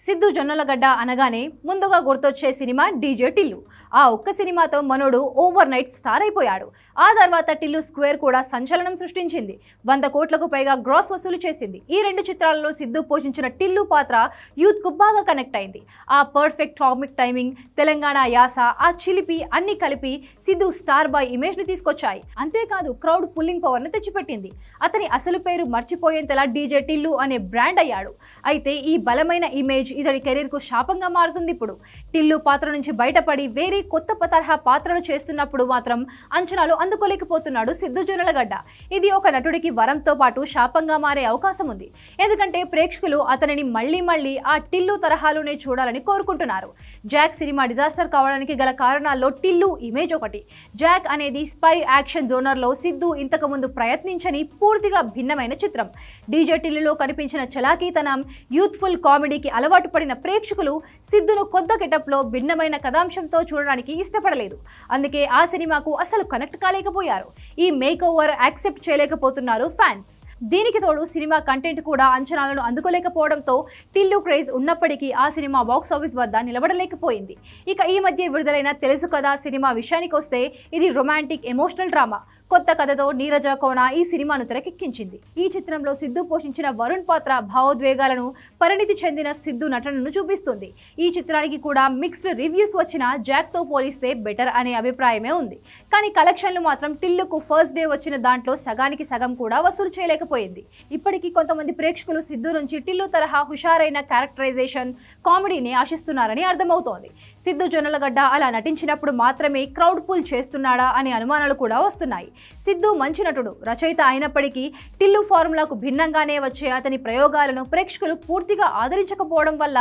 సిద్ధు జొన్నలగడ్డ అనగానే ముందుగా గుర్తొచ్చే సినిమా డీజే టిల్లు. ఆ ఒక్క సినిమాతో మనోడు ఓవర్ నైట్ స్టార్ అయిపోయాడు. ఆ తర్వాత టిల్లు స్క్వేర్ కూడా సంచలనం సృష్టించింది. 100 కోట్లకు పైగా గ్రాస్ వసూలు చేసింది. ఈ రెండు చిత్రాలలో సిద్ధు పోషించిన టిల్లు పాత్ర యూత్ కు బాగా కనెక్ట్ అయింది. ఆ పర్ఫెక్ట్ కామిక్ టైమింగ్, తెలంగాణ యాస, ఆ చిలిపి అన్ని కలిపి సిద్ధు స్టార్ బాయ్ ఇమేజ్ ని తీసుకొచ్చాయి. అంతేకాదు క్రౌడ్ పుల్లింగ్ పవర్ ని తెచ్చిపెట్టింది. అతని అసలు పేరు మర్చిపోయేంతలా డీజే టిల్లు అనే బ్రాండ్ అయ్యాడు. అయితే ఈ బలమైన ఇమేజ్ ఇతడి కెరీర్ కు శాపంగా మారుతుంది. ఇప్పుడు టిల్లు పాత్ర నుంచి బయటపడి వేరే కొత్త తరహా పాత్రలు చేస్తున్నప్పుడు మాత్రం అంచనాలు అందుకోలేకపోతున్నాడు సిద్ధు జొన్నలగడ్డ. ఇది ఒక నటుడికి వరంతో పాటు శాపంగా మారే అవకాశం ఉంది. ఎందుకంటే ప్రేక్షకులు అతనిని మళ్ళీ ఆ టిల్లు తరహాలోనే చూడాలని కోరుకుంటున్నారు. జాక్ సినిమా డిజాస్టర్ కావడానికి గల కారణాల్లో టిల్లు ఇమేజ్ ఒకటి. జాక్ అనేది స్పై యాక్షన్ జోనర్ లో సిద్ధు ఇంతకు ముందు ప్రయత్నించని పూర్తిగా భిన్నమైన చిత్రం. డీజే టిల్లులో కనిపించిన చలాకీతనం, యూత్ఫుల్ కామెడీకి అలవాటు పడిన ప్రేక్షకులు సిద్ధును కొత్త గెటప్ లో భిన్నమైన కథాంశంతో చూడడానికి ఇష్టపడలేదు. అందుకే ఆ సినిమాకు అసలు కనెక్ట్ కాలేకపోయారు. ఈ మేక్ ఓవర్ యాక్సెప్ట్ చేయలేకపోతున్నారు ఫ్యాన్స్. దీనికి తోడు సినిమా కంటెంట్ కూడా అంచనాలను అందుకోలేకపోవడంతో టిల్లు క్రేజ్ ఉన్నప్పటికీ ఆ సినిమా బాక్స్ ఆఫీస్ వద్ద నిలబడలేకపోయింది. ఇక ఈ మధ్య విడుదలైన తెలుసు కదా సినిమా విషయానికి వస్తే ఇది రొమాంటిక్ ఎమోషనల్ డ్రామా. కొత్త కథతో నీరజ కోన ఈ సినిమాను తెరకెక్కించింది. ఈ చిత్రంలో సిద్ధు పోషించిన వరుణ్ పాత్ర భావోద్వేగాలను పరిణితి చెందిన సిద్ధు నటనను చూపిస్తుంది. ఈ చిత్రానికి కూడా మిక్స్డ్ రివ్యూస్ వచ్చినా జాక్ తో పోలిస్తే బెటర్ అనే అభిప్రాయమే ఉంది. కానీ కలెక్షన్లు మాత్రం టిల్లుకు ఫస్ట్ డే వచ్చిన దాంట్లో సగానికి సగం కూడా వసూలు చేయలేకపోయింది. ఇప్పటికీ కొంతమంది ప్రేక్షకులు సిద్ధు నుంచి టిల్లు తరహా హుషారైన క్యారెక్టరైజేషన్, కామెడీని ఆశిస్తున్నారని అర్థమవుతోంది. సిద్ధు జొన్నలగడ్డ అలా నటించినప్పుడు మాత్రమే క్రౌడ్ పుల్ చేస్తున్నాడా అనే అనుమానాలు కూడా వస్తున్నాయి. సిద్ధు మంచి నటుడు, రచయిత అయినప్పటికీ టిల్లు ఫార్ములాకు భిన్నంగానే వచ్చే అతని ప్రయోగాలను ప్రేక్షకులు పూర్తిగా ఆదరించకపోవడం వల్ల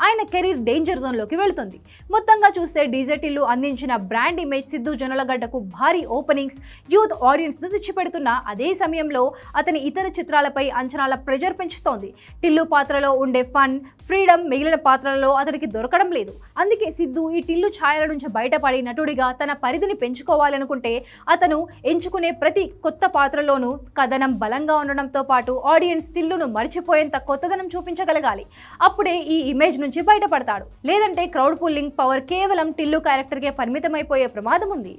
ఆయన కెరీర్ డేంజర్ జోన్ లోకి వెళుతుంది. మొత్తంగా చూస్తే డీజే టిల్లు అందించిన బ్రాండ్ ఇమేజ్ సిద్ధు జొన్నలగడ్డకు భారీ ఓపెనింగ్స్, యూత్ ఆడియన్స్ ను తెచ్చిపెడుతున్న అదే సమయంలో అతని ఇతర చిత్రాలపై అంచనాల ప్రెజర్ పెంచుతోంది. టిల్లు పాత్రలో ఉండే ఫన్, ఫ్రీడమ్ మిగిలిన పాత్రలలో అతనికి దొరకడం లేదు. అందుకే సిద్ధు ఈ టిల్లు ఛాయల నుంచి బయటపడి నటుడిగా తన పరిధిని పెంచుకోవాలనుకుంటే అతను ఎంచుకునే ప్రతి కొత్త పాత్రలోనూ కథనం బలంగా ఉండడంతో పాటు ఆడియన్స్ టిల్లును మర్చిపోయేంత కొత్తదనం చూపించగలగాలి. అప్పుడే ఈ ఇమేజ్ నుంచి బయటపడతాడు. లేదంటే క్రౌడ్ పుల్లింగ్ పవర్ కేవలం టిల్లు క్యారెక్టర్కే పరిమితమైపోయే ప్రమాదం ఉంది.